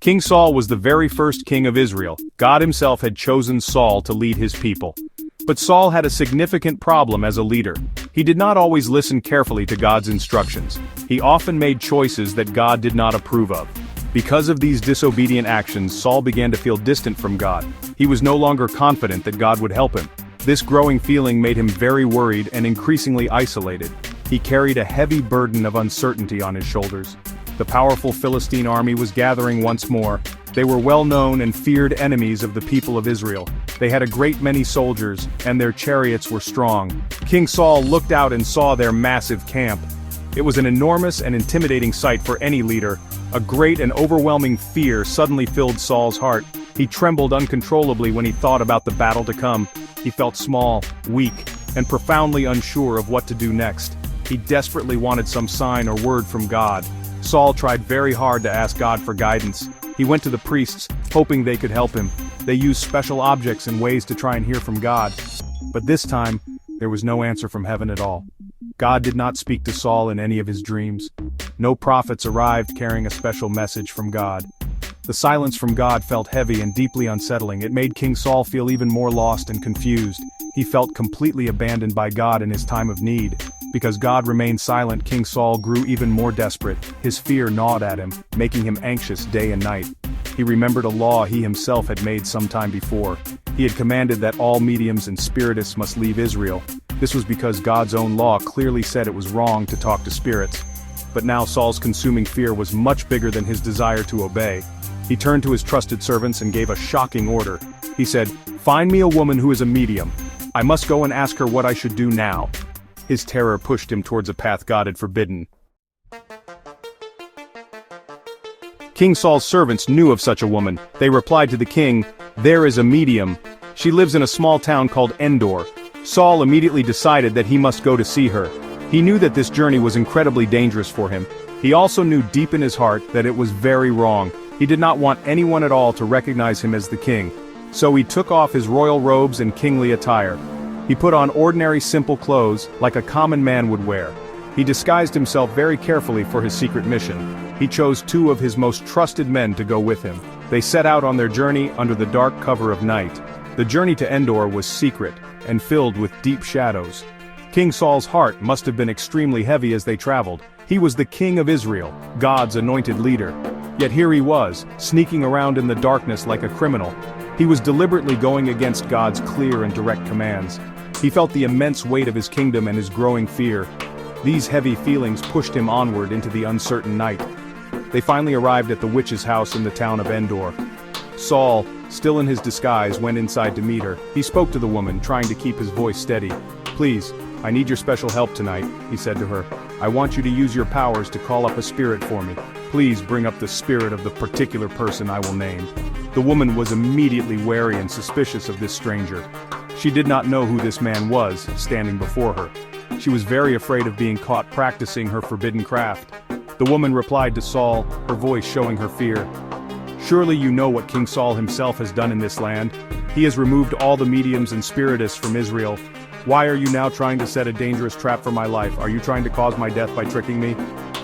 King Saul was the very first king of Israel. God himself had chosen Saul to lead his people. But Saul had a significant problem as a leader. He did not always listen carefully to God's instructions. He often made choices that God did not approve of. Because of these disobedient actions, Saul began to feel distant from God. He was no longer confident that God would help him. This growing feeling made him very worried and increasingly isolated. He carried a heavy burden of uncertainty on his shoulders. The powerful Philistine army was gathering once more. They were well-known and feared enemies of the people of Israel. They had a great many soldiers, and their chariots were strong. King Saul looked out and saw their massive camp. It was an enormous and intimidating sight for any leader. A great and overwhelming fear suddenly filled Saul's heart. He trembled uncontrollably when he thought about the battle to come. He felt small, weak, and profoundly unsure of what to do next. He desperately wanted some sign or word from God. Saul tried very hard to ask God for guidance. He went to the priests, hoping they could help him. They used special objects and ways to try and hear from God. But this time, there was no answer from heaven at all. God did not speak to Saul in any of his dreams. No prophets arrived carrying a special message from God. The silence from God felt heavy and deeply unsettling. It made King Saul feel even more lost and confused. He felt completely abandoned by God in his time of need. Because God remained silent, King Saul grew even more desperate. His fear gnawed at him, making him anxious day and night. He remembered a law he himself had made some time before. He had commanded that all mediums and spiritists must leave Israel. This was because God's own law clearly said it was wrong to talk to spirits. But now Saul's consuming fear was much bigger than his desire to obey. He turned to his trusted servants and gave a shocking order. He said, "Find me a woman who is a medium. I must go and ask her what I should do now." His terror pushed him towards a path God had forbidden. King Saul's servants knew of such a woman. They replied to the king, "There is a medium. She lives in a small town called Endor." Saul immediately decided that he must go to see her. He knew that this journey was incredibly dangerous for him. He also knew deep in his heart that it was very wrong. He did not want anyone at all to recognize him as the king. So he took off his royal robes and kingly attire. He put on ordinary simple clothes, like a common man would wear. He disguised himself very carefully for his secret mission. He chose 2 of his most trusted men to go with him. They set out on their journey under the dark cover of night. The journey to Endor was secret, and filled with deep shadows. King Saul's heart must have been extremely heavy as they traveled. He was the king of Israel, God's anointed leader. Yet here he was, sneaking around in the darkness like a criminal. He was deliberately going against God's clear and direct commands. He felt the immense weight of his kingdom and his growing fear. These heavy feelings pushed him onward into the uncertain night. They finally arrived at the witch's house in the town of Endor. Saul, still in his disguise, went inside to meet her. He spoke to the woman, trying to keep his voice steady. "Please, I need your special help tonight," he said to her. "I want you to use your powers to call up a spirit for me. Please bring up the spirit of the particular person I will name." The woman was immediately wary and suspicious of this stranger. She did not know who this man was, standing before her. She was very afraid of being caught practicing her forbidden craft. The woman replied to Saul, her voice showing her fear. "Surely you know what King Saul himself has done in this land. He has removed all the mediums and spiritists from Israel. Why are you now trying to set a dangerous trap for my life? Are you trying to cause my death by tricking me?"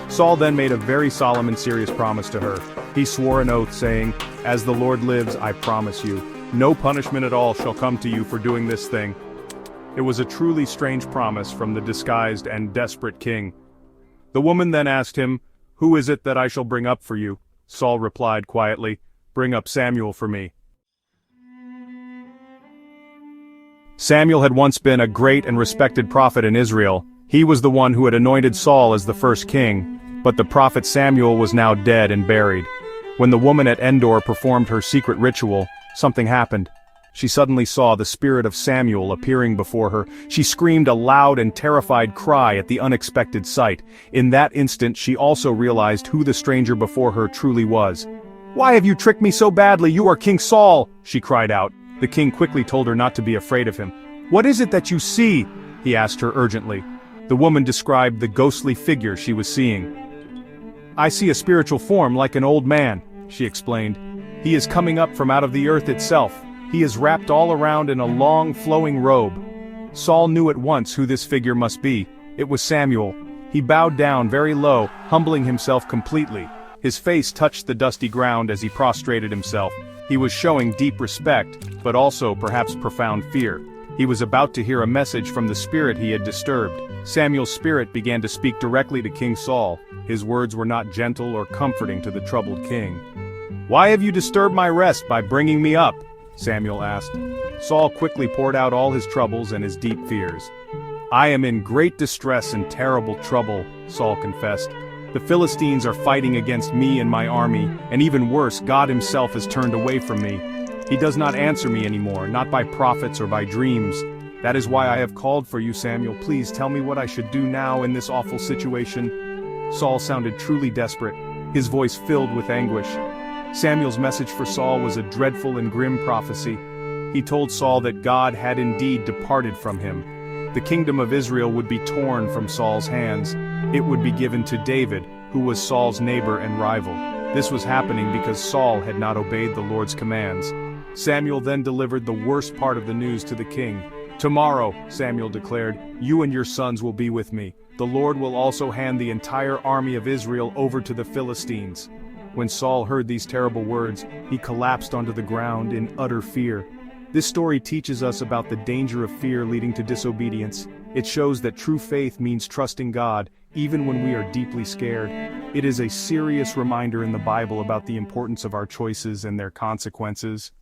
Saul then made a very solemn and serious promise to her. He swore an oath, saying, "As the Lord lives, I promise you, no punishment at all shall come to you for doing this thing." It was a truly strange promise from the disguised and desperate king. The woman then asked him, "Who is it that I shall bring up for you?" Saul replied quietly, "Bring up Samuel for me." Samuel had once been a great and respected prophet in Israel. He was the one who had anointed Saul as the first king, but the prophet Samuel was now dead and buried. When the woman at Endor performed her secret ritual, something happened. She suddenly saw the spirit of Samuel appearing before her. She screamed a loud and terrified cry at the unexpected sight. In that instant she also realized who the stranger before her truly was. "Why have you tricked me so badly? You are King Saul!" she cried out. The king quickly told her not to be afraid of him. "What is it that you see?" he asked her urgently. The woman described the ghostly figure she was seeing. "I see a spiritual form like an old man," she explained. "He is coming up from out of the earth itself. He is wrapped all around in a long, flowing robe." Saul knew at once who this figure must be. It was Samuel. He bowed down very low, humbling himself completely. His face touched the dusty ground as he prostrated himself. He was showing deep respect, but also perhaps profound fear. He was about to hear a message from the spirit he had disturbed. Samuel's spirit began to speak directly to King Saul. His words were not gentle or comforting to the troubled king. "Why have you disturbed my rest by bringing me up?" Samuel asked. Saul quickly poured out all his troubles and his deep fears. "I am in great distress and terrible trouble," Saul confessed. "The Philistines are fighting against me and my army, and even worse, God himself has turned away from me. He does not answer me anymore, not by prophets or by dreams. That is why I have called for you, Samuel. Please tell me what I should do now in this awful situation." Saul sounded truly desperate, his voice filled with anguish. Samuel's message for Saul was a dreadful and grim prophecy. He told Saul that God had indeed departed from him. The kingdom of Israel would be torn from Saul's hands. It would be given to David, who was Saul's neighbor and rival. This was happening because Saul had not obeyed the Lord's commands. Samuel then delivered the worst part of the news to the king. "Tomorrow," Samuel declared, "you and your sons will be with me. The Lord will also hand the entire army of Israel over to the Philistines." When Saul heard these terrible words, he collapsed onto the ground in utter fear. This story teaches us about the danger of fear leading to disobedience. It shows that true faith means trusting God, even when we are deeply scared. It is a serious reminder in the Bible about the importance of our choices and their consequences.